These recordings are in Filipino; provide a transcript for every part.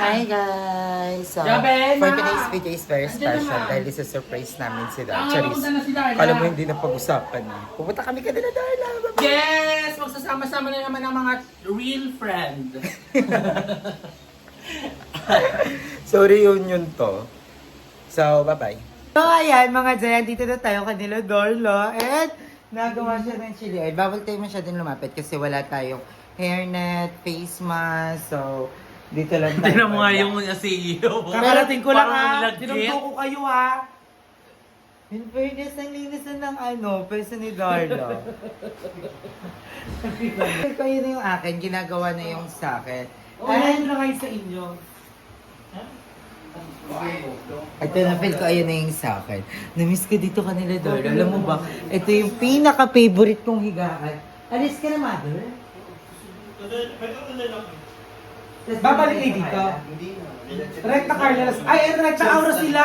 Hi guys! So, Jabe, for ma! today's video is very Andiyan special naman. dahil isa surprise namin sila. Ah, Charis. pupunta na sila, Kala mo yeah. hindi na pag-usapan eh. Pupunta kami kanila dahil bye-bye! Yes! Magsasama-sama na naman ang mga real friend. So, reunion to. So, bye-bye. So, ayan mga Jayan, dito na tayo kanila Dorlo. And, nagawa siya ng chili. Ay, bawal tayo masyadong lumapit kasi wala tayong hairnet, face mask. So, dito lang tayo. Tingnan mo nga yung CEO. Kakarating ko lang Parang ha. lagkit. Tinundo ko kayo ha. In fairness, ang linis na ng pwesto ni Darlo. Kayo na yung akin, ginagawa na yung sa akin. Ayun na kayo sa inyo. Ito na feel ko, ayun na yung sa akin. Namiss ko dito kanila, Darlo. Alam mo ba, ito yung pinaka-favorite kong higaan. Alis ka na, mother? Babalik kayo dito. Recta Carlos. Ay, Recta Aura sila.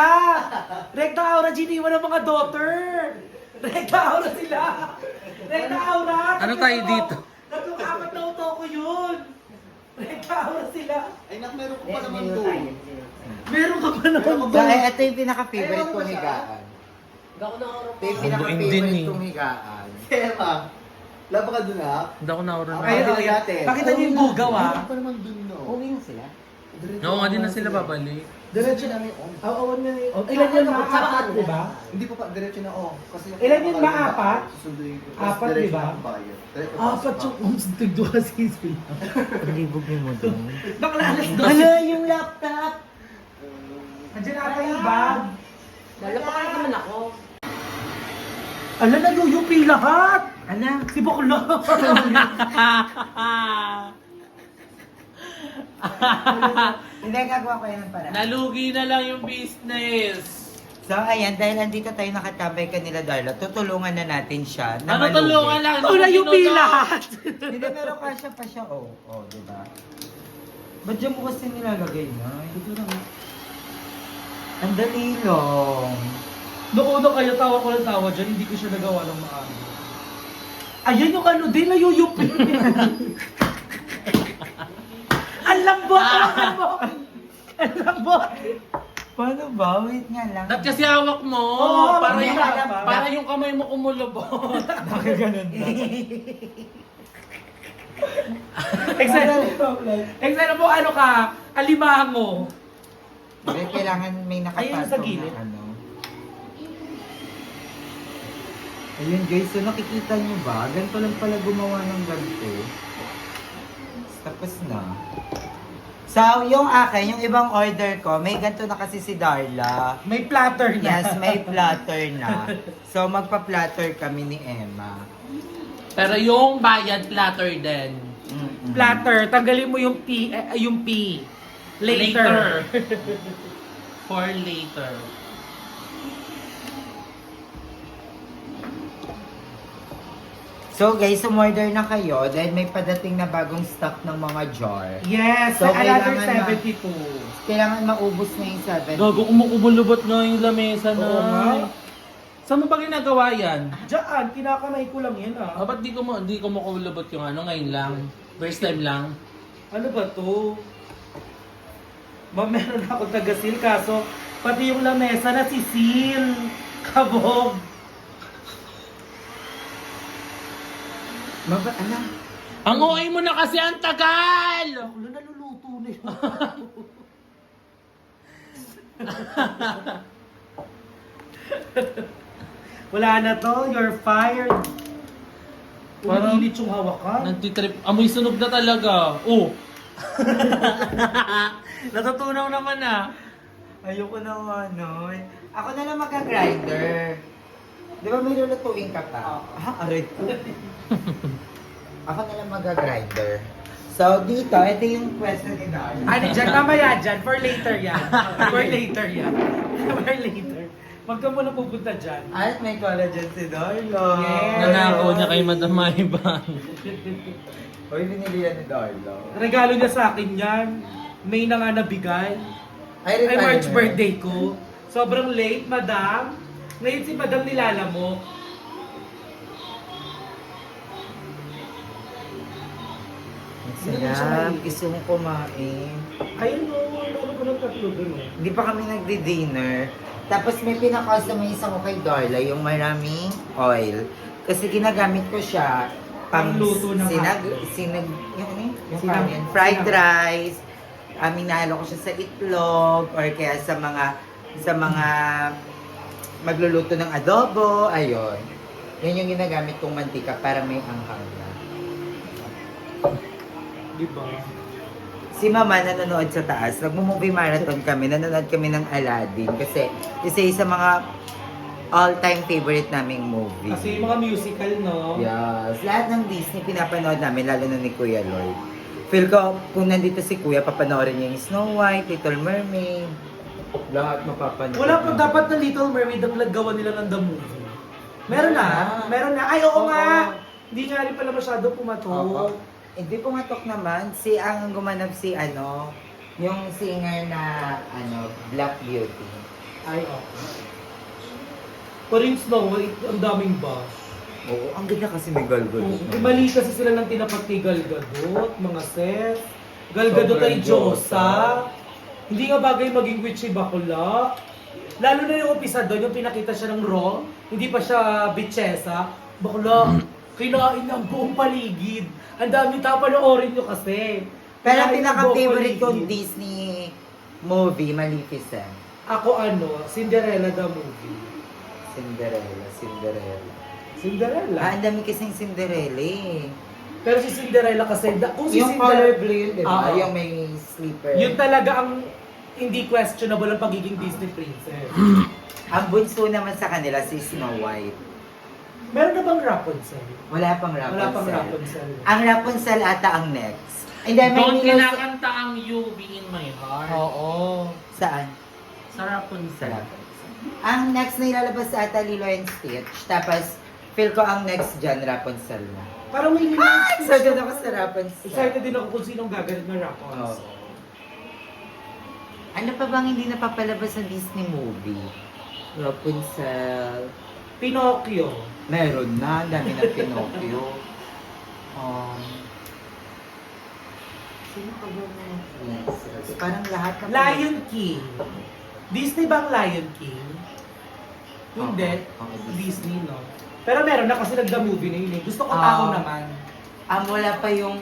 Recta Aura, giniwan ng mga daughter. Recta Aura sila. Recta Aura. Ano tayo dito? Tatlong apat na auto ko yun. Recta Aura sila. Ay, meron ko pa naman doon. Meron ka ba naman So, doon? ito yung pinaka-favorite kong higaan. Ito yung pinaka-favorite kong higaan. Tema. Laba ka doon ha? Hindi ako nauro na. Ay, Ay, natin. Pakita niyo yung bugaw ha. Meron pa naman doon, no? Uwi na sila. Oo, nga din na sila babalik. Diretso namin on. Oo, ilan yun mga apat, di ba? Hindi pa diretso na on. Kasi Ilan yun ba, apat? Susunduin ko. Apat, Diretso di ba? na ang bayad. Diretso Apat pa. yung tigduha sila. Palibog mo doon. Bakla alas dos. Hala, yung laptop! Andiyan ata yung bag. Lalapakain naman ako. Ala, naluyupi lahat. Ala, Si Bakla. hindi, gagawa ko yan ng paraan. Nalugi na lang yung business. So, ayan, dahil andito tayo nakatambay kanila, Darla, tutulungan na natin siya na Ano malugi. tulungan lang? Oh, nayupi lahat. Hindi, pero kasya pa siya, di ba? Ba't dyan mo kasi nilalagay na? Ang dali lang. Noon na kayo tawa ko ng tawa dyan, hindi ko siya nagawa ng maano. Ayan yung ano din, nayuyupi. Ang lambot! Ang lambot! Ang lambot! Paano ba? Wait nga lang. Dapat kasi hawak mo. Oo, para, hindi yung, alam pa. para yung kamay mo kumulubot. Bakit ganun ba? Example mo, ano ka, alimango. Hindi, kailangan may nakapatong Ayun sa gilid. na ano. Ayun guys, so nakikita niyo ba? Ganito lang pala gumawa ng ganito. Tapos na. So, yung akin, yung ibang order ko, may ganito na kasi si Darla. May platter na. Yes, may platter na. So, magpa-platter kami ni Emma. Pero yung bayad platter din. Mm-mm. Platter, tanggalin mo yung P, yung P. Later. For later. So guys, umorder na kayo dahil may padating na bagong stock ng mga jar. Yes, So, another kailangan 72. Kailangan maubos na yung 7. Gago, kumukumulubot nga yung lamesa na. Oo nga. Saan mo ba ginagawa yan? Diyan, kinakamay ko lang yan Ah, ah. ba't di ko makumulubot yung ano ngayon lang? First time lang? Ano ba to? Meron ako taga-seal kaso pati yung lamesa na si Seal. Kabog. Ano? Ang OA mo na kasi ang tagal! Ano naluluto na yun? Wala na to, you're fired. Parang- Umiinit yung hawakan. Nagtitrip. Amoy sunog na talaga. Oh! Natutunaw naman ah. Ayoko na ano. Ako na lang magka-grinder. Di ba may lulutuin ka pa? Aray ko. Ako na lang magka-grinder. So, dito, ito yung pwesto ni Darla. Ano dyan? Mamaya dyan. For later yan. For later yan. For later. Huwag ka muna pupunta dyan. At may collagen si Darla. Yes. Nanakaw niya kay Madam Maybang. Hoy, binili yan ni Darla. Regalo niya sa akin yan. May na nga nabigay. Ay, regalo March na. birthday ko. Sobrang late, madam. Ngayon si madam nilalamok. Sarap, gusto mong kumain. Ayun o. Hindi pa kami nagdi-dinner. Tapos may pinaka-customize ako kay Darla, yung maraming oil. Kasi ginagamit ko siya pang Pangluto ng sinag, yung ano yun? Yung Sinag- kanin. Fried sinag- rice. Minahalo ko siya sa itlog or kaya sa mga magluluto ng adobo. Ayun. Yan yung ginagamit kong mantika para may anghang na. Diba? Si Mama nanonood sa taas. Nagmo-movie marathon kami. Nanonood kami ng Aladdin. Kasi isa sa mga all-time favorite naming movie. Kasi yung mga musical, no? Yes. Lahat ng Disney pinapanood namin, lalo na ni Kuya Lloyd. Feel ko, kung nandito si Kuya, papanoorin niya yung Snow White, Little Mermaid. Lahat mapapanood. Wala pa dapat na Little Mermaid ang naggawa nila ng The Movie. Meron na? Meron na? Ay, oo Oo. nga! Hindi nga rin pala masyado pumatok. Oo. Hindi pumatok naman. Si ang gumanap si yung singer na Black Beauty. Ay, okay. Pero yung Snow White, ang daming bash. Oo, ang ganda kasi may galgal. Mali kasi sila ng tinapat kay Gal Gadot, mga set. Gal Gadot ay Diyosa. Hindi nga bagay maging witchy bakula. Lalo na yung umpisa doon, yung pinakita siya ng raw, hindi pa siya bitchesa. Bakula, kinain niya ang buong paligid. Ang dami panoorin nyo kasi. Pero ang Kinain niya ang pinaka-favorite buong kong paligid. Disney movie, Maleficent. Ako Cinderella the movie. Cinderella. Cinderella. Ang dami kasing Cinderella eh. Pero si Cinderella kasi, kung si Yung color Cinderella, blue yun, di ba? Oo. Yung may slipper. yun talaga ang hindi questionable ang pagiging Disney princess. Ang bunso naman sa kanila, si Snow White. Meron na bang Rapunzel? Wala pang Rapunzel. Wala pang Rapunzel. Ang Rapunzel ata ang next. And then, Doon may kinakanta ang You Be In My Heart. Oo. Saan? Sa Rapunzel. Sa Rapunzel. Ang next na ilalabas sa ata Lilo and Stitch. Tapos, feel ko ang next dyan, Rapunzel na. Parang may Ay! Excited ako sa Rapunzel. Excited din ako kung sinong gaganap ng Rapunzel. Oo. Ano pa bang hindi napapalabas sa Disney movie? Rapunzel. Pinocchio. Meron na, ang dami ng Pinocchio. Sino ka ba mga princess? Parang lahat ng... Lion King. Disney bang Lion King? Hindi. Oo, Disney, no? Pero meron na kasi nagda-movie na yun eh. Gusto ko Oo. tao naman. Wala pa yung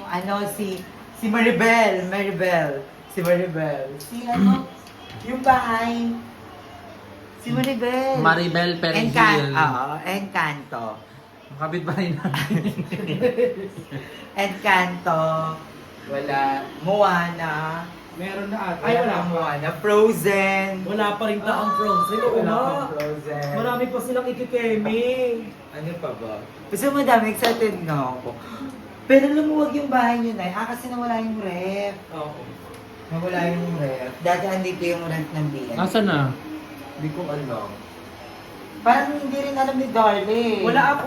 si Maribel. Si yung bahay. Si Maribel. Maribel Perigil. Encanto. Makabit ba rin natin? Encanto. Wala. Moana. Meron na ata. Ay, wala Moana. Frozen. Wala pa rin taong Frozen. Oo Wala nga. pang Frozen. Marami pa silang ikikeme. Ano pa ba? Kasi madami, excited na ako. Pero lumuwag yung bahay nyo na. Kasi nawala yung ref. Oo. Nawala yung ref. Dati andito yung rent ng BN. Nasaan na? Hindi ko alam. Parang hindi rin alam ni Darlie. Wala ako,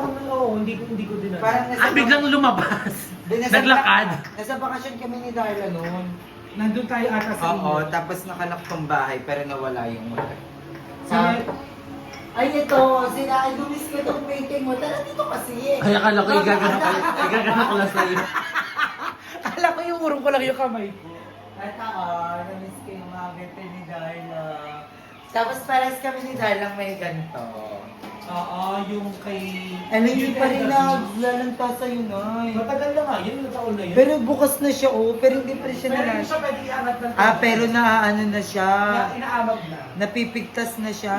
hindi ko din alam. Parang Biglang lumabas. Naglakad. Nasa bakasyon kami ni Darla noon. Nandun tayo ata sa Oo, inyo. tapos nakalak tong bahay pero nawala yung ref. Sabi- Ay, ito, ay lumis ko itong painting mo. Tara dito kasi eh. Kaya akala ko igagano ko lang sa'yo. Alam ko yung urong ko lang yung kamay ko. At namiss ko yung mga gante ni Darla. Tapos pares kami ni Darla may ganito. Oo, yung kay... Hindi pa rin naglalanta sa'yo, Nay. Matagal na nga, yun yung taon na yun. Pero bukas na siya, pero hindi pa rin siya Pero hindi nalas. siya pwede iangat ng Pero na siya. Inaamag na. Napipigtas na siya.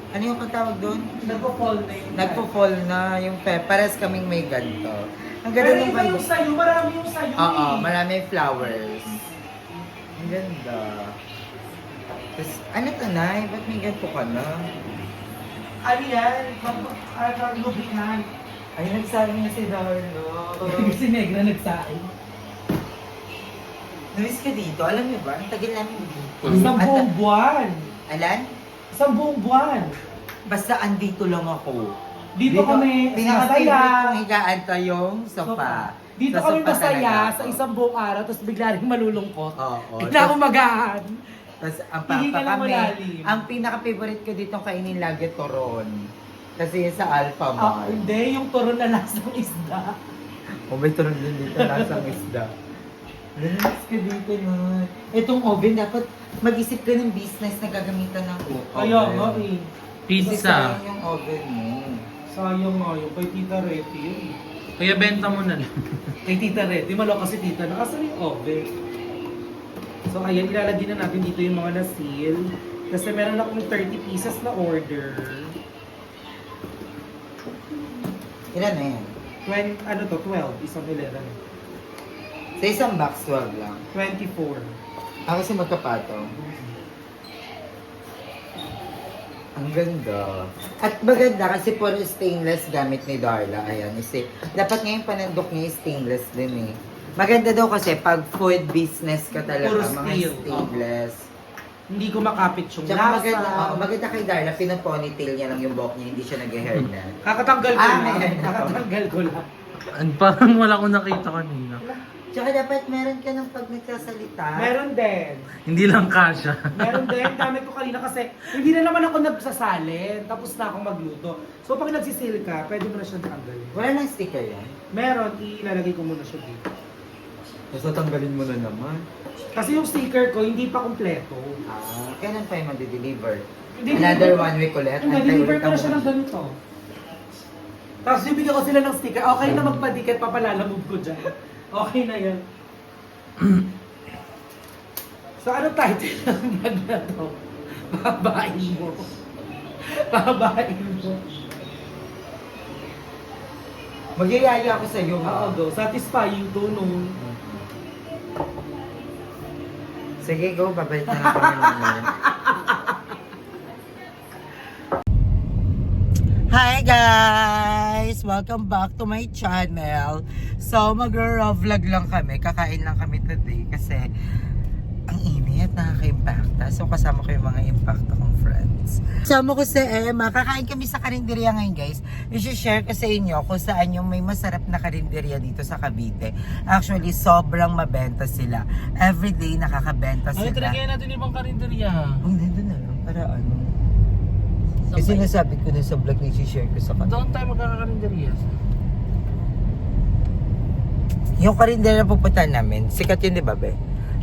Ano yung tawag doon? Nagpo-fall na yun. Nagpo-fall na yung pares kaming may ganito. Ang Pero ganda ng iba yung sayo, marami yung sayo Oo, eh. maraming flowers. Ang ganda. Tapos, ano to, Nay? Ba't may ganito ka na? Ano yan? Lubricant. Ay, nagsabi niya si Darlo. Si Negra nagsain. Namiss ka dito. Alam niyo ba? Ang tagal namin dito. Isang buong buwan. Alan? Isang buong buwan. Basta andito lang ako. Dito kami pinaka-favorite masaya. kong higaan to yung sofa. Dito Sa kami sofa masaya talaga sa ako. isang buong araw, tapos bigla rin malulungkot. Oo. Bigla akong magaan. Tapos ang Hindi papa ka lang kami, malalim. ang pinaka-favorite ko dito kainin lagi turon. Kasi sa Alpha Ah, Mart. hindi, yung turon na lasang isda. O may turon din dito lasang isda. Relax ka dito na. Itong oven, dapat mag-isip ka ng business na gagamitan ng oven. Kaya nga eh. Pizza. Kasi yung oven mo. Sayang nga yung kay Tita Reti yun. Kaya benta mo na lang. Kay Tita Reti, malo kasi Tita, nakasan yung oven. So ayan, ilalagay na natin dito yung mga na-seal. Kasi meron akong 30 pieces na order. Ilan na yan? 12, isang 11. Sa isang box, 12 lang. 24. Kasi magkapatong. Ang ganda. At maganda kasi puro stainless gamit ni Darla. Ayan, kasi dapat ngayon panandok niya stainless din eh. Maganda daw kasi pag food business ka talaga, Puro mga steel. stainless. Hindi ko makapit yung Tsaka lasa. maganda kay Darla, pinaponytail niya lang yung buhok niya, hindi siya nag-hair na. Kakatanggal ko Ah, lang. meron ako. Kakatanggal ko lang. Parang wala akong nakita kanina. Tsaka dapat meron ka ng pag nagsasalita. Meron din. Hindi lang kasha. Meron din. Gamit ko kanina kasi hindi na naman ako nagsasalin. Tapos na akong magluto. So pag nagsisil ka, pwede mo na siya tanggalin. Wala nang sticker yan. Meron, ilalagay ko muna siya dito. Tapos tanggalin mo na naman. Kasi yung sticker ko, hindi pa kompleto. Kailan pa yung mag-deliver? Hindi, Another deliver- 1 week ulit? Hindi, deliver ko na siya ng ganito. Tapos bibigyan ko sila ng sticker. Okay na magpadikit, papalalamove ko dyan. Okay na yan. So ano title ng vlog na to? Babain mo. Babain mo. Magyayaya ako sa iyo, Oo, ha? go. Satisfying to, no? Sige, go. Babalik na lang kami naman. Hi guys! Welcome back to my channel. So, mag-vlog lang kami. Kakain lang kami today kasi ang init, nakaka-impacta. So, kasama ko yung mga impacta kong friends. Kasama ko si Emma. Kakain kami sa karinderya ngayon guys. I-share ko sa inyo kung saan yung may masarap na karinderya dito sa Cavite. Actually, sobrang mabenta sila. Everyday nakakabenta Ay, sila. trigyan natin ibang karinderya. Ang nandun na lang. Para ano. Kasi nasabi ko na sa vlog na i-share ko sa kanila. Doon tayo magkakarinderya. Yung karinderya na pupunta namin, sikat yun, di ba, be?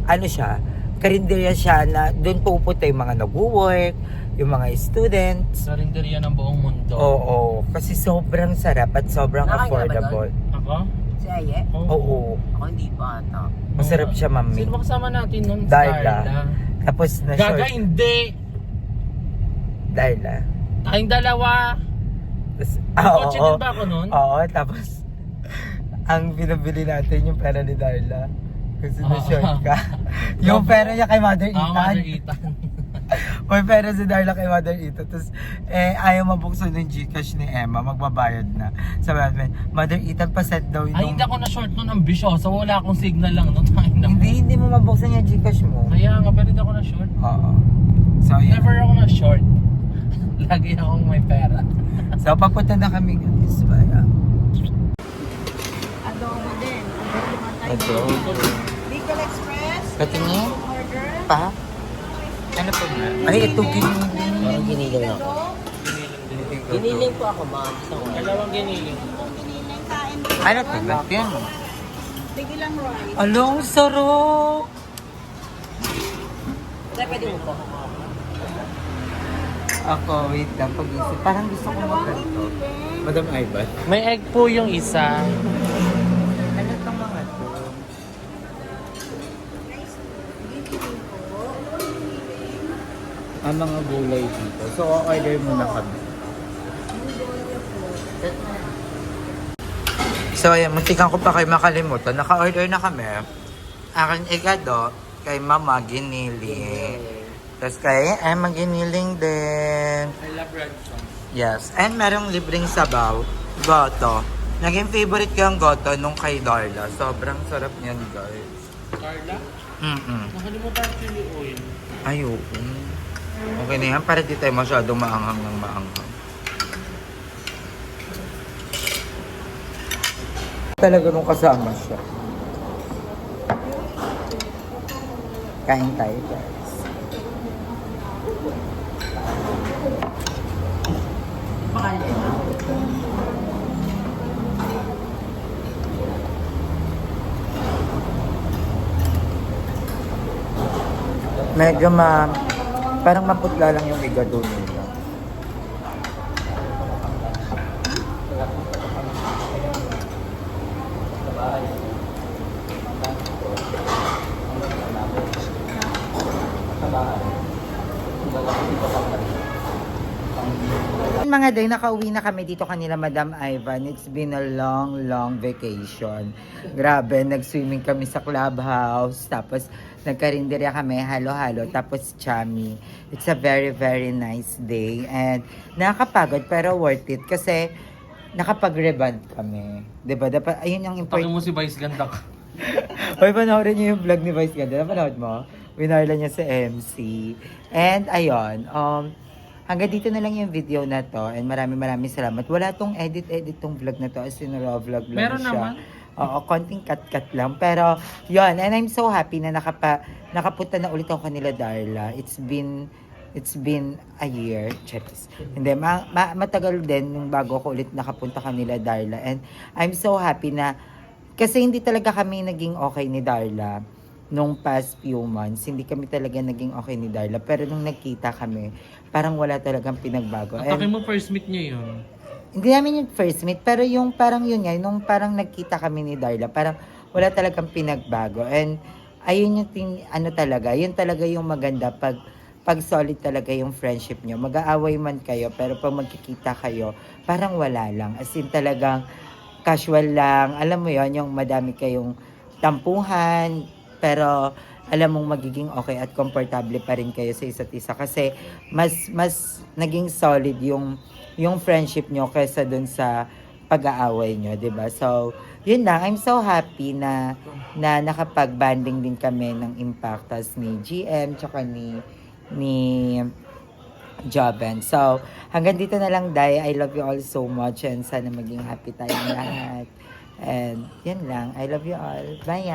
Ano siya? Karinderya siya na doon pupunta yung mga nag-work, yung mga students. Karinderya ng buong mundo. Oo, kasi sobrang sarap at sobrang Nakakain ka ba affordable. Ako? Si Aye? Oo. Ako hindi pa ata. Masarap siya, mami. Sino ba kasama natin nun? Darla. Tapos na Gaga, short. hindi. Darla. Tayong dalawa. Tapos, Kotse din ba ako nun? Oo, tapos ang binabili natin yung pera ni Darla. Kasi na-short ka. Yung pera niya kay Mother Ah, Mother Ethan. Ethan. May pera si Darla kay Mother Ethan. Tapos, ayaw mabuksan ng Gcash ni Emma. Magbabayad na. Sabi natin, Mother Ethan, pa-set daw Ay, hindi ako na-short nun. Ambisyoso. Wala akong signal lang nun. Hindi mo mabuksan yung Gcash mo. Kaya nga, pero hindi ako na-short. Oo. So, yun. Never ako na-short. Lagi akong may pera. So, papunta na kami guys. Baya. Adobo din. Adobo. Bicol Express. Patingin? Order. Pa? Ano po na? Ay, ito giniling. Parang giniling ako. Giniling po ako, ma'am. Isang order. Dalawang giniling. Giniling kain. Ano to? Ba't yan? Bigilang rice. Along sarap! Dahil pwede mo po. Ako, wait lang, pag-isip. Parang gusto ko mag-ganito. Madam Ivan. May egg po yung isa. Ano itong mga to? Ang mga gulay dito. So, order muna kami. So, ayan, muntikan ko pa kayo makalimutan. Naka-order na kami. Aking igado, kay Mama Ginili. Tapos kay Emma Giniling din. I love red sauce. Yes, and merong libreng sabaw, goto. Naging favorite ko ang goto nung kay Darla. Sobrang sarap niyan, guys. Carla? Nakalimutan ang chili oil. Ayoko. Okay na yan, para di tayo masyadong maanghang ng maanghang. Talaga nung kasama siya. Kain tayo, guys. Medyo parang maputla lang yung igado nila. Mga day, nakauwi na kami dito kanila Madam Ivan. It's been a long vacation. Grabe, nag-swimming kami sa clubhouse. Tapos, nagkarinderya kami, halo-halo. Tapos, chami. It's a very nice day. And, nakakapagod pero worth it. Kasi, nakapag-reband kami. Diba? Dapat, ayun yung Takin important. mo si Vice ganda ka. Hoy, panoorin niyo yung vlog ni Vice Ganda. Napanood mo? Winarla niya sa MC. And, ayun. Hanggang dito na lang yung video na to. And maraming salamat. Wala tong edit tong vlog na to. As in, raw vlog lang Meron siya. naman. Oo, konting cut lang. Pero, yun. And I'm so happy na nakapunta na ulit ako kanila, Darla. It's been a year. Cheers. Hindi, matagal din nung bago ako ulit nakapunta kanila, Darla. And I'm so happy na kasi hindi talaga kami naging okay ni Darla nung past few months. Hindi kami talaga naging okay ni Darla. Pero nung nagkita kami, parang wala talagang pinagbago. At takin mo first meet niyo yun. Hindi namin yung first meet, pero yung parang yun nga, nung parang nagkita kami ni Darla, parang wala talagang pinagbago. And ayun yung yun talaga yung maganda pag solid talaga yung friendship nyo. Mag-aaway man kayo, pero pag magkikita kayo, parang wala lang. As in talagang casual lang. Alam mo yon yung madami kayong tampuhan, pero alam mong magiging okay at komportable pa rin kayo sa isa't isa kasi mas naging solid yung friendship nyo kaysa dun sa pag-aaway nyo, 'di ba? So, yun lang. I'm so happy na nakapag-banding din kami ng Impactas ni GM tsaka ni Joben. So, hanggang dito na lang, Day. I love you all so much and sana maging happy tayong lahat. And, yan lang. I love you all. Bye,